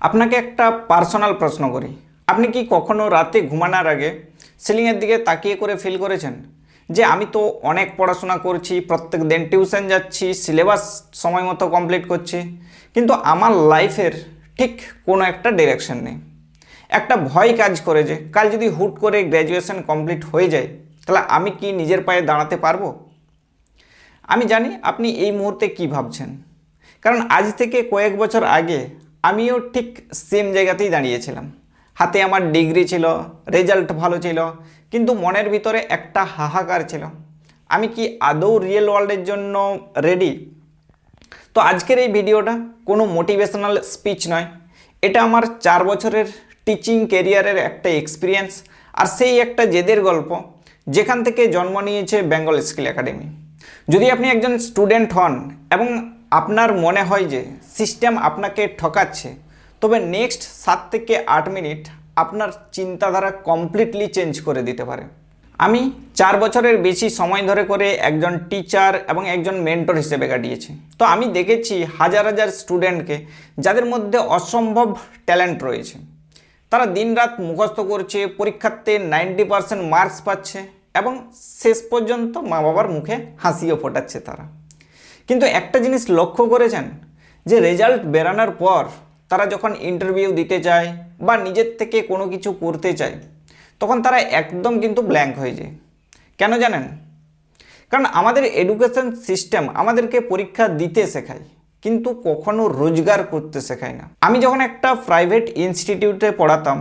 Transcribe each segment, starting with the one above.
আপনাকে একটা পার্সোনাল প্রশ্ন করি। আপনি কি কখনো রাতে ঘুমানোর আগে সিলিংয়ের দিকে তাকিয়ে করে ফিল করেছেন যে আমি তো অনেক পড়াশোনা করছি, প্রত্যেক দিন টিউশন যাচ্ছি, সিলেবাস সময় মতো কমপ্লিট করছি, কিন্তু আমার লাইফের ঠিক কোনো একটা ডিরেকশন নেই। একটা ভয় কাজ করে যে কাল যদি হুট করে গ্র্যাজুয়েশন কমপ্লিট হয়ে যায়, তাহলে আমি কি নিজের পায়ে দাঁড়াতে পারবো? আমি জানি আপনি এই মুহূর্তে কি ভাবছেন, কারণ আজ থেকে কয়েক বছর আগে আমিও ঠিক সেম জায়গাতেই দাঁড়িয়েছিলাম। হাতে আমার ডিগ্রি ছিল, রেজাল্ট ভালো ছিল, কিন্তু মনের ভিতরে একটা হাহাকার ছিল, আমি কি আদৌ রিয়েল ওয়ার্ল্ডের জন্য রেডি? তো আজকের এই ভিডিওটা কোনো মোটিভেশনাল স্পিচ নয়, এটা আমার 4 বছরের টিচিং ক্যারিয়ারের একটা এক্সপিরিয়েন্স, আর সেই একটা জেদের গল্প যেখান থেকে জন্ম নিয়েছে বেঙ্গল স্কিল একাডেমি। যদি আপনি একজন স্টুডেন্ট হন এবং আপনার মনে হয় যে সিস্টেম আপনাকে ঠকাচ্ছে, তবে নেক্সট 7 থেকে 8 মিনিট আপনার চিন্তাধারা কমপ্লিটলি চেঞ্জ করে দিতে পারে। আমি 4 বছরের বেশি সময় ধরে করে একজন টিচার এবং একজন মেন্টর হিসেবে কাটিয়েছি। তো আমি দেখেছি হাজার হাজার স্টুডেন্টকে যাদের মধ্যে অসম্ভব ট্যালেন্ট রয়েছে। তারা দিনরাত মুখস্থ করছে, পরীক্ষাতে 90% মার্কস পাচ্ছে এবং শেষ পর্যন্ত মা বাবার মুখে হাসিও ফোটাচ্ছে তারা। কিন্তু একটা জিনিস লক্ষ্য করেছেন যে রেজাল্ট বেরানোর পর তারা যখন ইন্টারভিউ দিতে চায় বা নিজের থেকে কোনো কিছু করতে চায়, তখন তারা একদম কিন্তু ব্ল্যাঙ্ক হয়ে যায়। কেন জানেন? কারণ আমাদের এডুকেশন সিস্টেম আমাদেরকে পরীক্ষা দিতে শেখায়, কিন্তু কখনো রোজগার করতে শেখায় না। আমি যখন একটা প্রাইভেট ইনস্টিটিউটে পড়াতাম,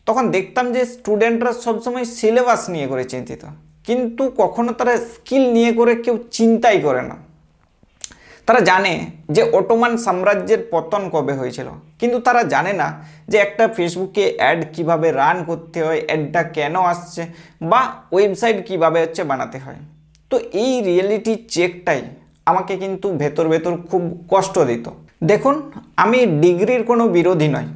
তখন দেখতাম যে স্টুডেন্টরা সবসময় সিলেবাস নিয়ে করে চিন্তিত, কিন্তু কখনো তারা স্কিল নিয়ে করে কেউ চিন্তাই করে না। তারা জানে যে অটোমান সাম্রাজ্যের পতন কবে হয়েছিল, কিন্তু তারা জানে না যে একটা ফেসবুকে অ্যাড কিভাবে রান করতে হয়, অ্যাডটা কেন আসছে, বা ওয়েবসাইট কিভাবে বানাতে হয়। তো এই রিয়েলিটি চেকটাই আমাকে কিন্তু ভেতর ভেতর খুব কষ্ট দিত। দেখুন, আমি ডিগ্রির কোনো বিরোধী নয়,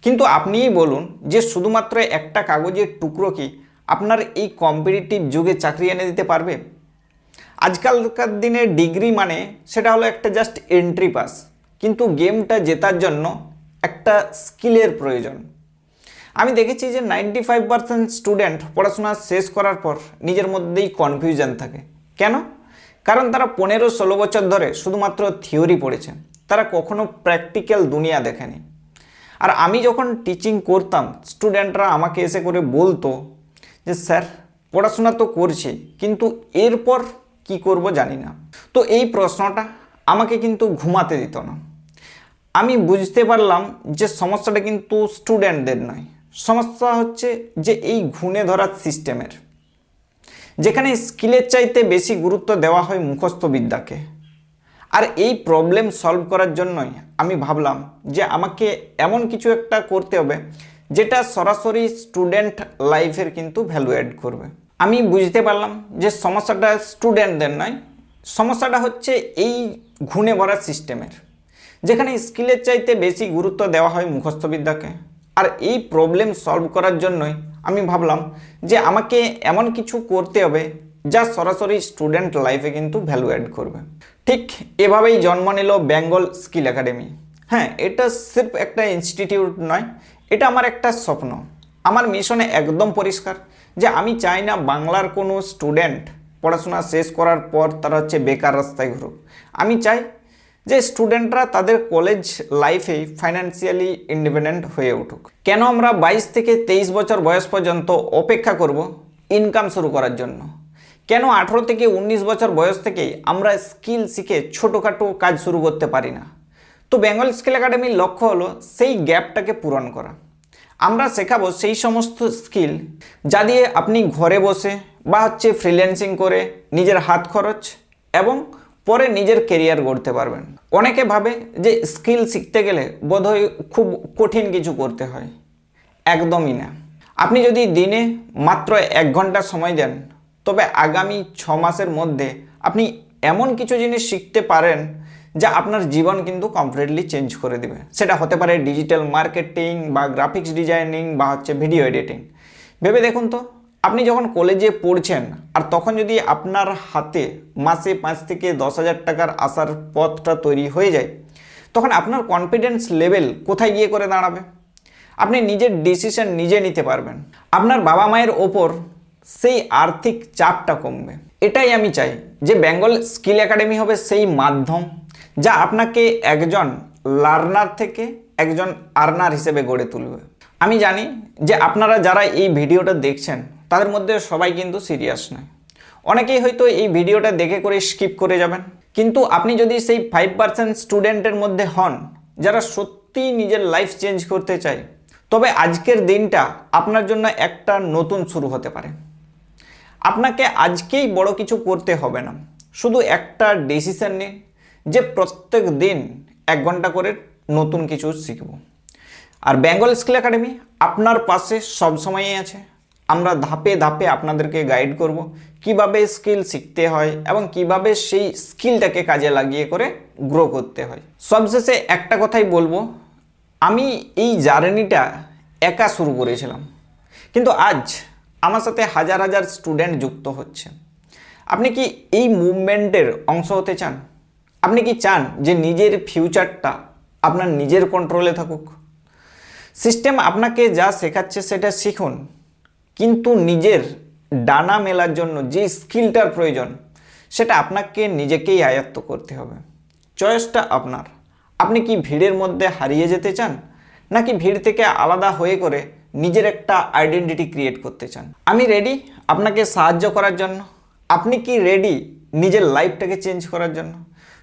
কিন্তু আপনিই বলুন যে শুধুমাত্র একটা কাগজের টুকরো কি আপনার এই কম্পিটিটিভ যুগে চাকরি এনে দিতে পারবে? আজকালকার দিনে ডিগ্রি মানে সেটা হলো একটা জাস্ট এন্ট্রি পাস, কিন্তু গেমটা জেতার জন্য একটা স্কিলের প্রয়োজন। আমি দেখেছি যে 95% স্টুডেন্ট পড়াশোনা শেষ করার পর নিজের মধ্যেই কনফিউশন থাকে। কেন? কারণ তারা 15-16 বছর ধরে শুধুমাত্র থিওরি পড়েছে, তারা কখনো প্র্যাকটিক্যাল দুনিয়া দেখেনি। আর আমি যখন টিচিং করতাম, স্টুডেন্টরা আমাকে এসে করে বলতো যে স্যার, পড়াশোনা তো করছি, কিন্তু এরপর কি করব জানি না। তো এই প্রশ্নটা আমাকে কিন্তু ঘুমাতে দিত না। আমি বুঝতে পারলাম যে সমস্যাটা কিন্তু স্টুডেন্টদের নয়, সমস্যা হচ্ছে যে এই ঘুণে ধরার সিস্টেমের, যেখানে স্কিলের চাইতে বেশি গুরুত্ব দেওয়া হয় মুখস্থ বিদ্যাকে। আর এই প্রবলেম সলভ করার জন্যই আমি ভাবলাম যে আমাকে এমন কিছু একটা করতে হবে যেটা সরাসরি স্টুডেন্ট লাইফের কিন্তু ভ্যালু অ্যাড করবে। আমি বুঝতে পারলাম যে সমস্যাটা স্টুডেন্টদের নয়, সমস্যাটা হচ্ছে এই ঘুণে ভরা সিস্টেমের, যেখানে স্কিলের চাইতে বেশি গুরুত্ব দেওয়া হয় মুখস্থ বিদ্যাকে। আর এই প্রবলেম সলভ করার জন্যই আমি ভাবলাম যে আমাকে এমন কিছু করতে হবে যা সরাসরি স্টুডেন্ট লাইফে কিন্তু ভ্যালু অ্যাড করবে। ঠিক এভাবেই জন্ম নিল বেঙ্গল স্কিল একাডেমি। হ্যাঁ, এটা সির্ফ একটা ইনস্টিটিউট নয়, এটা আমার একটা স্বপ্ন। আমার মিশনে একদম পরিষ্কার যে আমি চাই না বাংলার কোনো স্টুডেন্ট পড়াশোনা শেষ করার পর তারা বেকার রাস্তায় ঘুরুক। আমি চাই যে স্টুডেন্টরা তাদের কলেজ লাইফে ফাইন্যান্সিয়ালি ইন্ডিপেন্ডেন্ট হয়ে উঠুক। কেন আমরা 22 থেকে 23 বছর বয়স পর্যন্ত অপেক্ষা করব ইনকাম শুরু করার জন্য? কেন 18 থেকে 19 বছর বয়স থেকেই আমরা স্কিল শিখে ছোটোখাটো কাজ শুরু করতে পারি না? তো বেঙ্গল স্কিল একাডেমির লক্ষ্য হলো সেই গ্যাপটাকে পূরণ করা। আমরা শেখাবো সেই সমস্ত স্কিল যা দিয়ে আপনি ঘরে বসে বা ফ্রিল্যান্সিং করে নিজের হাত খরচ এবং পরে নিজের কেরিয়ার গড়তে পারবেন। অনেকে ভাবে যে স্কিল শিখতে গেলে বোধহয় খুব কঠিন কিছু করতে হয়। একদমই না। আপনি যদি দিনে মাত্র 1 ঘন্টা সময় দেন, তবে আগামী 6 মাসের মধ্যে আপনি এমন কিছু জিনিস শিখতে পারেন যা আপনার জীবন কিন্তু কমপ্লিটলি চেঞ্জ করে দেবে। সেটা হতে পারে ডিজিটাল মার্কেটিং বা গ্রাফিক্স ডিজাইনিং বা ভিডিও এডিটিং। ভেবে দেখুন তো, আপনি যখন কলেজে পড়ছেন আর তখন যদি আপনার হাতে মাসে 5 থেকে 10 হাজার টাকার আসার পথটা তৈরি হয়ে যায়, তখন আপনার কনফিডেন্স লেভেল কোথায় গিয়ে করে দাঁড়াবে? আপনি নিজের ডিসিশন নিজে নিতে পারবেন, আপনার বাবা মায়ের ওপর সেই আর্থিক চাপটা কমবে। এটাই আমি চাই যে বেঙ্গল স্কিল একাডেমি হবে সেই মাধ্যম যা আপনাকে একজন লার্নার থেকে একজন আর্নার হিসেবে গড়ে তুলবে। আমি জানি যে আপনারা যারা এই ভিডিওটা দেখছেন তাদের মধ্যে সবাই কিন্তু সিরিয়াস নয়, অনেকেই হয়তো এই ভিডিওটা দেখে করে স্কিপ করে যাবেন। কিন্তু আপনি যদি সেই 5% স্টুডেন্টের মধ্যে হন যারা সত্যিই নিজের লাইফ চেঞ্জ করতে চায়, তবে আজকের দিনটা আপনার জন্য একটা নতুন শুরু হতে পারে। আপনাকে আজকেই বড় কিছু করতে হবে না, শুধু একটা ডিসিশন নিন যে প্রত্যেক দিন 1 ঘন্টা করে নতুন কিছু শিখব। আর বেঙ্গল স্কিল একাডেমি আপনার পাশে সবসময়ই আছে। আমরা ধাপে ধাপে আপনাদেরকে গাইড করব কিভাবে স্কিল শিখতে হয় এবং কিভাবে সেই স্কিলটাকে কাজে লাগিয়ে করে গ্রো করতে হয়। সবশেষে একটা কথাই বলবো, আমি এই জার্নিটা একা শুরু করেছিলাম, কিন্তু আজ আমার সাথে হাজার হাজার স্টুডেন্ট যুক্ত হচ্ছে। আপনি কি এই মুভমেন্টের অংশ হতে চান? আপনি কি চান যে নিজের ফিউচারটা আপনার নিজের কন্ট্রোলে থাকুক? সিস্টেম আপনাকে যা শেখাচ্ছে সেটা শিখুন, কিন্তু নিজের ডানা মেলার জন্য যে স্কিলটার প্রয়োজন সেটা আপনাকে নিজেকেই আয়ত্ত করতে হবে। চয়েসটা আপনার। আপনি কি ভিড়ের মধ্যে হারিয়ে যেতে চান, নাকি ভিড় থেকে আলাদা হয়ে করে নিজের একটা আইডেন্টিটি ক্রিয়েট করতে চান? আমি রেডি আপনাকে সাহায্য করার জন্য। আপনি কি রেডি নিজের লাইফটাকে চেঞ্জ করার জন্য?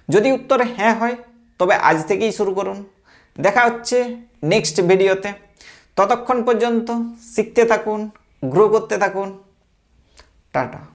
যদি উত্তর হ্যাঁ হয় তবে আজ থেকেই শুরু করুন। দেখা হচ্ছে নেক্সট ভিডিওতে। ততক্ষণ পর্যন্ত শিখতে থাকুন, গ্রো করতে থাকুন। টাটা।